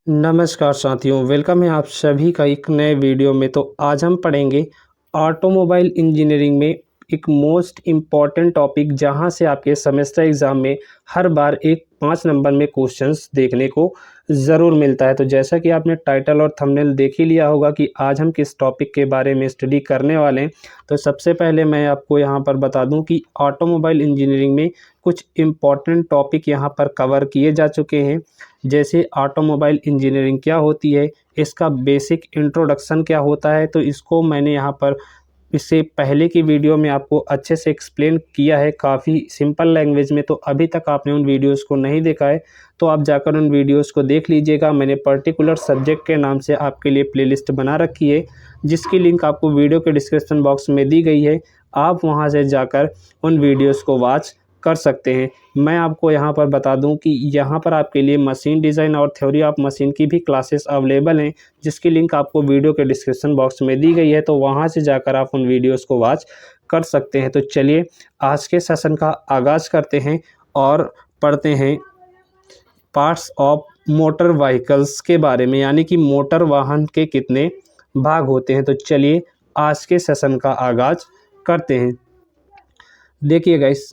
नमस्कार साथियों, वेलकम है आप सभी का एक नए वीडियो में। तो आज हम पढ़ेंगे ऑटोमोबाइल इंजीनियरिंग में एक मोस्ट इम्पॉर्टेंट टॉपिक, जहां से आपके सेमेस्टर एग्ज़ाम में हर बार एक 5 नंबर में क्वेश्चंस देखने को ज़रूर मिलता है। तो जैसा कि आपने टाइटल और थंबनेल देख ही लिया होगा कि आज हम किस टॉपिक के बारे में स्टडी करने वाले हैं। तो सबसे पहले मैं आपको यहां पर बता दूं कि ऑटोमोबाइल इंजीनियरिंग में कुछ इम्पॉर्टेंट टॉपिक यहां पर कवर किए जा चुके हैं, जैसे ऑटोमोबाइल इंजीनियरिंग क्या होती है, इसका बेसिक इंट्रोडक्शन क्या होता है। तो इसको मैंने यहाँ पर इससे पहले की वीडियो में आपको अच्छे से एक्सप्लेन किया है, काफ़ी सिंपल लैंग्वेज में। तो अभी तक आपने उन वीडियोस को नहीं देखा है तो आप जाकर उन वीडियोस को देख लीजिएगा। मैंने पर्टिकुलर सब्जेक्ट के नाम से आपके लिए प्लेलिस्ट बना रखी है, जिसकी लिंक आपको वीडियो के डिस्क्रिप्शन बॉक्स में दी गई है। आप वहां से जाकर उन वीडियोज़ को वॉच कर सकते हैं। मैं आपको यहाँ पर बता दूं कि यहाँ पर आपके लिए मशीन डिज़ाइन और थ्योरी ऑफ मशीन की भी क्लासेस अवेलेबल हैं, जिसकी लिंक आपको वीडियो के डिस्क्रिप्शन बॉक्स में दी गई है। तो वहाँ से जाकर आप उन वीडियोस को वॉच कर सकते हैं। तो चलिए आज के सेशन का आगाज़ करते हैं और पढ़ते हैं पार्ट्स ऑफ मोटर व्हीकल्स के बारे में, यानी कि मोटर वाहन के कितने भाग होते हैं। तो चलिए आज के सेशन का आगाज़ करते हैं। देखिएगा, इस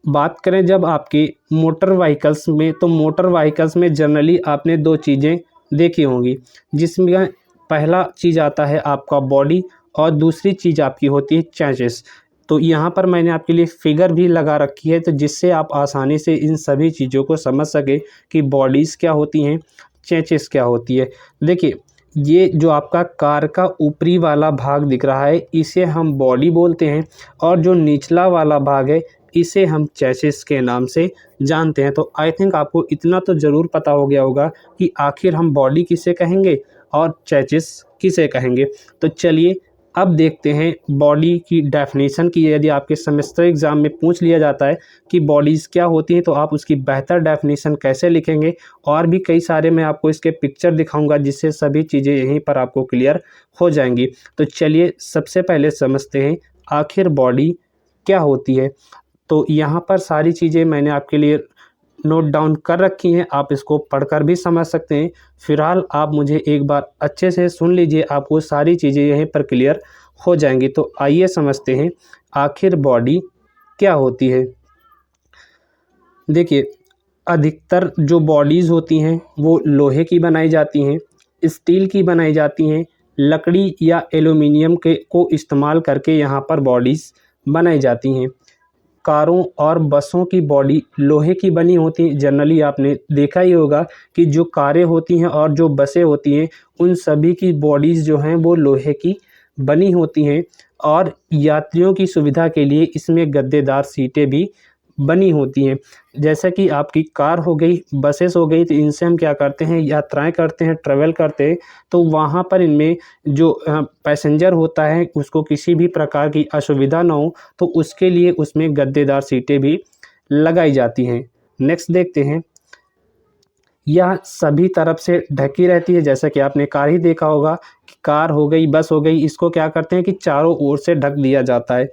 बात करें जब आपकी मोटर व्हीकल्स में, तो मोटर व्हीकल्स में जनरली आपने दो चीज़ें देखी होंगी, जिसमें पहला चीज़ आता है आपका बॉडी और दूसरी चीज़ आपकी होती है चैसिस। तो यहाँ पर मैंने आपके लिए फिगर भी लगा रखी है, तो जिससे आप आसानी से इन सभी चीज़ों को समझ सके कि बॉडीज़ क्या होती हैं, चैसिस क्या होती है। देखिए, ये जो आपका कार का ऊपरी वाला भाग दिख रहा है, इसे हम बॉडी बोलते हैं, और जो निचला वाला भाग है इसे हम चैसिस के नाम से जानते हैं। तो आई थिंक आपको इतना तो ज़रूर पता हो गया होगा कि आखिर हम बॉडी किसे कहेंगे और चैसिस किसे कहेंगे। तो चलिए अब देखते हैं बॉडी की डेफिनेशन की। यदि आपके सेमेस्टर एग्ज़ाम में पूछ लिया जाता है कि बॉडीज़ क्या होती हैं, तो आप उसकी बेहतर डेफिनेशन कैसे लिखेंगे, और भी कई सारे मैं आपको इसके पिक्चर दिखाऊंगा, जिससे सभी चीज़ें यहीं पर आपको क्लियर हो जाएंगी। तो चलिए सबसे पहले समझते हैं आखिर बॉडी क्या होती है। तो यहाँ पर सारी चीज़ें मैंने आपके लिए नोट डाउन कर रखी हैं, आप इसको पढ़कर भी समझ सकते हैं। फिलहाल आप मुझे एक बार अच्छे से सुन लीजिए, आपको सारी चीज़ें यहीं पर क्लियर हो जाएंगी। तो आइए समझते हैं आखिर बॉडी क्या होती है। देखिए, अधिकतर जो बॉडीज़ होती हैं वो लोहे की बनाई जाती हैं, स्टील की बनाई जाती हैं, लकड़ी या एल्युमिनियम के को इस्तेमाल करके यहाँ पर बॉडीज़ बनाई जाती हैं। कारों और बसों की बॉडी लोहे की बनी होती है। जनरली आपने देखा ही होगा कि जो कारें होती हैं और जो बसें होती हैं, उन सभी की बॉडीज़ जो हैं वो लोहे की बनी होती हैं, और यात्रियों की सुविधा के लिए इसमें गद्देदार सीटें भी बनी होती हैं। जैसा कि आपकी कार हो गई, बसेस हो गई, तो इनसे हम क्या करते हैं, यात्राएं करते हैं, ट्रैवल करते हैं। तो वहाँ पर इनमें जो पैसेंजर होता है उसको किसी भी प्रकार की असुविधा ना हो, तो उसके लिए उसमें गद्देदार सीटें भी लगाई जाती हैं। नेक्स्ट देखते हैं, यह सभी तरफ से ढकी रहती है। जैसा कि आपने कार ही देखा होगा कि कार हो गई, बस हो गई, इसको क्या करते हैं कि चारों ओर से ढक दिया जाता है,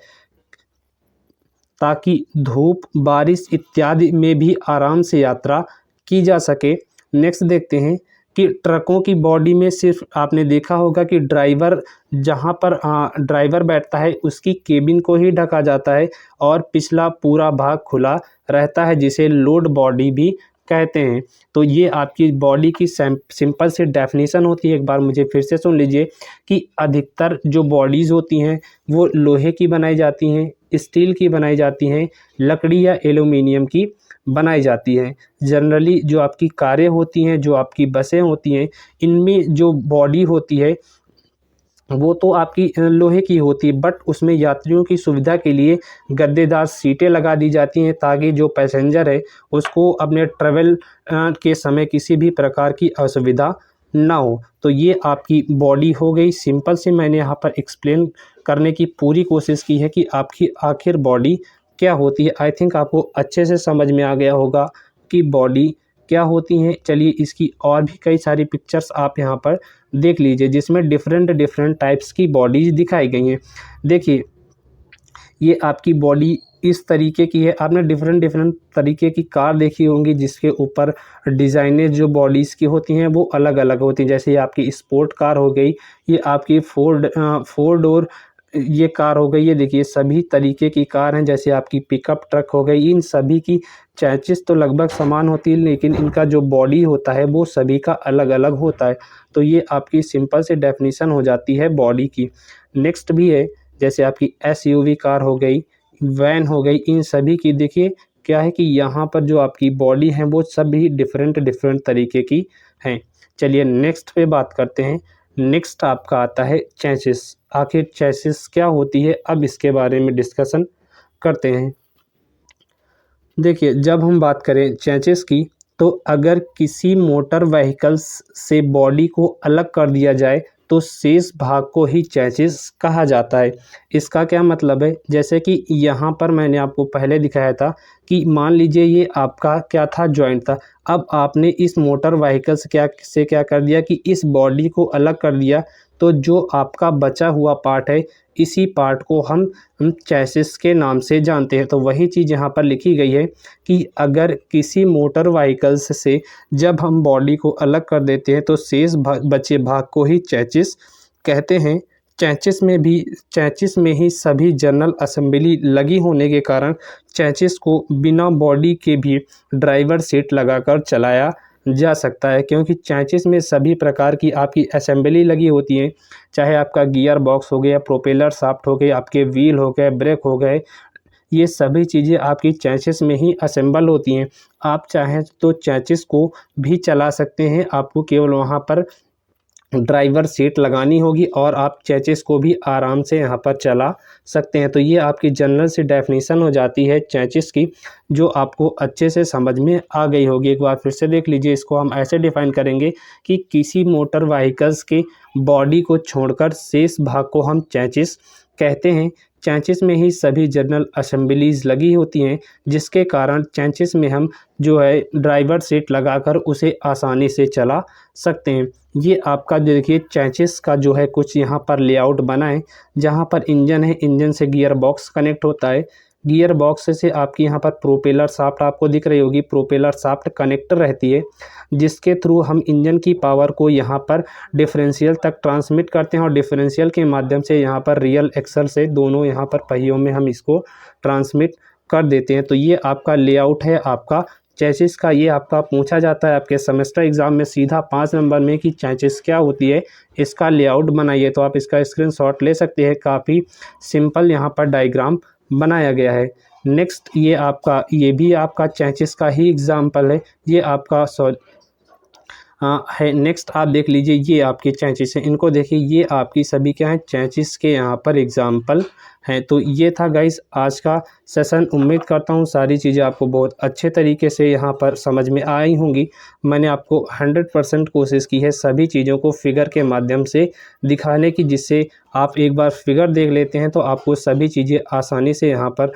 ताकि धूप, बारिश इत्यादि में भी आराम से यात्रा की जा सके। नेक्स्ट देखते हैं कि ट्रकों की बॉडी में सिर्फ आपने देखा होगा कि ड्राइवर, जहां पर ड्राइवर बैठता है उसकी केबिन को ही ढका जाता है, और पिछला पूरा भाग खुला रहता है, जिसे लोड बॉडी भी कहते हैं। तो ये आपकी बॉडी की सिंपल सी डेफिनेशन होती है। एक बार मुझे फिर से सुन लीजिए कि अधिकतर जो बॉडीज़ होती हैं वो लोहे की बनाई जाती हैं, स्टील की बनाई जाती हैं, लकड़ी या एल्युमिनियम की बनाई जाती हैं। जनरली जो आपकी कारें होती हैं, जो आपकी बसें होती हैं, इनमें जो बॉडी होती है वो तो आपकी लोहे की होती है, बट उसमें यात्रियों की सुविधा के लिए गद्देदार सीटें लगा दी जाती हैं, ताकि जो पैसेंजर है उसको अपने ट्रैवल के समय किसी भी प्रकार की असुविधा ना हो। तो ये आपकी बॉडी हो गई। सिंपल से मैंने यहाँ पर एक्सप्लेन करने की पूरी कोशिश की है कि आपकी आखिर बॉडी क्या होती है। आई थिंक आपको अच्छे से समझ में आ गया होगा कि बॉडी क्या होती हैं। चलिए इसकी और भी कई सारी पिक्चर्स आप यहाँ पर देख लीजिए, जिसमें डिफरेंट टाइप्स की बॉडीज दिखाई गई हैं। देखिए, ये आपकी बॉडी इस तरीके की है। आपने डिफरेंट डिफरेंट तरीके की कार देखी होंगी जिसके ऊपर डिज़ाइनें जो बॉडीज़ की होती हैं वो अलग अलग होती हैं। जैसे ये आपकी स्पोर्ट कार हो गई, ये आपकी फोर डोर ये कार हो गई। ये देखिए सभी तरीके की कार हैं। जैसे आपकी पिकअप ट्रक हो गई, इन सभी की चैसिस तो लगभग समान होती है, लेकिन इनका जो बॉडी होता है वो सभी का अलग अलग होता है। तो ये आपकी सिंपल सी डेफिनीशन हो जाती है बॉडी की। नेक्स्ट भी है, जैसे आपकी एसयूवी कार हो गई, वैन हो गई, इन सभी की देखिए क्या है कि यहाँ पर जो आपकी बॉडी है वो सभी डिफरेंट डिफरेंट तरीके की हैं। चलिए नेक्स्ट पे बात करते हैं। नेक्स्ट आपका आता है चैसिस। आखिर चैसिस क्या होती है, अब इसके बारे में डिस्कशन करते हैं। देखिए जब हम बात करें चैसिस की, तो अगर किसी मोटर व्हीकल्स से बॉडी को अलग कर दिया जाए तो शेष भाग को ही चैसिस कहा जाता है। इसका क्या मतलब है, जैसे कि यहाँ पर मैंने आपको पहले दिखाया था कि मान लीजिए ये आपका क्या था, जॉइंट था। अब आपने इस मोटर व्हीकल से क्या कर दिया कि इस बॉडी को अलग कर दिया, तो जो आपका बचा हुआ पार्ट है इसी पार्ट को हम चैसिस के नाम से जानते हैं। तो वही चीज़ यहाँ पर लिखी गई है कि अगर किसी मोटर व्हीकल्स से जब हम बॉडी को अलग कर देते हैं तो शेष बचे भाग को ही चैसिस कहते हैं। चैसिस में ही सभी जनरल असेंबली लगी होने के कारण चैसिस को बिना बॉडी के भी ड्राइवर सीट लगाकर चलाया जा सकता है, क्योंकि चैसिस में सभी प्रकार की आपकी असेंबली लगी होती है। चाहे आपका गियर बॉक्स हो गया, प्रोपेलर शाफ्ट हो गए, आपके व्हील हो गए, ब्रेक हो गए, ये सभी चीज़ें आपकी चैसिस में ही असेंबल होती हैं। आप चाहें तो चैसिस को भी चला सकते हैं, आपको केवल वहाँ पर ड्राइवर सीट लगानी होगी और आप चैसिस को भी आराम से यहाँ पर चला सकते हैं। तो ये आपकी जनरल सी डेफिनीशन हो जाती है चैसिस की, जो आपको अच्छे से समझ में आ गई होगी। एक बार फिर से देख लीजिए, इसको हम ऐसे डिफाइन करेंगे कि किसी मोटर व्हीकल्स के बॉडी को छोड़कर शेष भाग को हम चैसिस कहते हैं। चैसिस में ही सभी जनरल असेंबलीज लगी होती हैं, जिसके कारण चैसिस में हम जो है ड्राइवर सीट लगाकर उसे आसानी से चला सकते हैं। ये आपका देखिए चैसिस का जो है कुछ यहाँ पर लेआउट बना है, जहाँ पर इंजन है, इंजन से गियर बॉक्स कनेक्ट होता है, गियर बॉक्स से आपकी यहाँ पर प्रोपेलर शाफ्ट आपको दिख रही होगी, प्रोपेलर शाफ्ट कनेक्टर रहती है, जिसके थ्रू हम इंजन की पावर को यहाँ पर डिफरेंशियल तक ट्रांसमिट करते हैं और डिफरेंशियल के माध्यम से यहाँ पर रियल एक्सल से दोनों यहाँ पर पहियों में हम इसको ट्रांसमिट कर देते हैं। तो ये आपका लेआउट है आपका चैसिस का। ये आपका पूछा जाता है आपके सेमेस्टर एग्ज़ाम में सीधा 5 नंबर में कि चैसिस क्या होती है, इसका लेआउट बनाइए। तो आप इसका स्क्रीनशॉट ले सकते हैं, काफ़ी सिंपल यहाँ पर डायग्राम बनाया गया है। नेक्स्ट ये भी आपका चैसिस का ही एग्जाम्पल है, ये आपका है। नेक्स्ट आप देख लीजिए, ये आपकी चैसिस है, इनको देखिए, ये आपकी सभी क्या है चैसिस के यहाँ पर एग्जाम्पल हैं। तो ये था गाइस आज का सेशन। उम्मीद करता हूँ सारी चीज़ें आपको बहुत अच्छे तरीके से यहाँ पर समझ में आई होंगी। मैंने आपको 100% कोशिश की है सभी चीज़ों को फिगर के माध्यम से दिखाने की, जिससे आप एक बार फिगर देख लेते हैं तो आपको सभी चीज़ें आसानी से यहाँ पर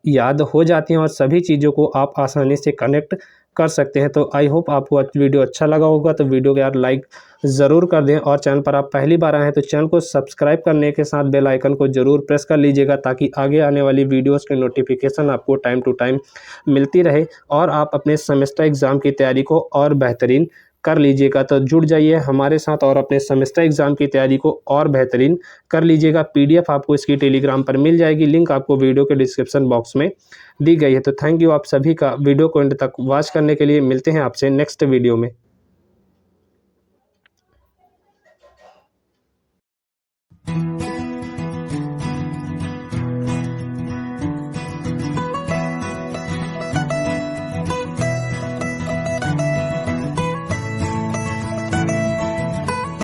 याद हो जाती हैं और सभी चीज़ों को आप आसानी से कनेक्ट कर सकते हैं। तो आई होप आपको वीडियो अच्छा लगा होगा, तो वीडियो को यार लाइक ज़रूर कर दें और चैनल पर आप पहली बार आए हैं तो चैनल को सब्सक्राइब करने के साथ बेल आइकन को ज़रूर प्रेस कर लीजिएगा, ताकि आगे आने वाली वीडियोस के नोटिफिकेशन आपको टाइम टू टाइम मिलती रहे और आप अपने सेमेस्टर एग्ज़ाम की तैयारी को और बेहतरीन कर लीजिएगा। तो जुड़ जाइए हमारे साथ और अपने सेमेस्टर एग्ज़ाम की तैयारी को और बेहतरीन कर लीजिएगा। PDF आपको इसकी टेलीग्राम पर मिल जाएगी, लिंक आपको वीडियो के डिस्क्रिप्शन बॉक्स में दी गई है। तो थैंक यू आप सभी का वीडियो को एंड तक वॉच करने के लिए। मिलते हैं आपसे नेक्स्ट वीडियो में।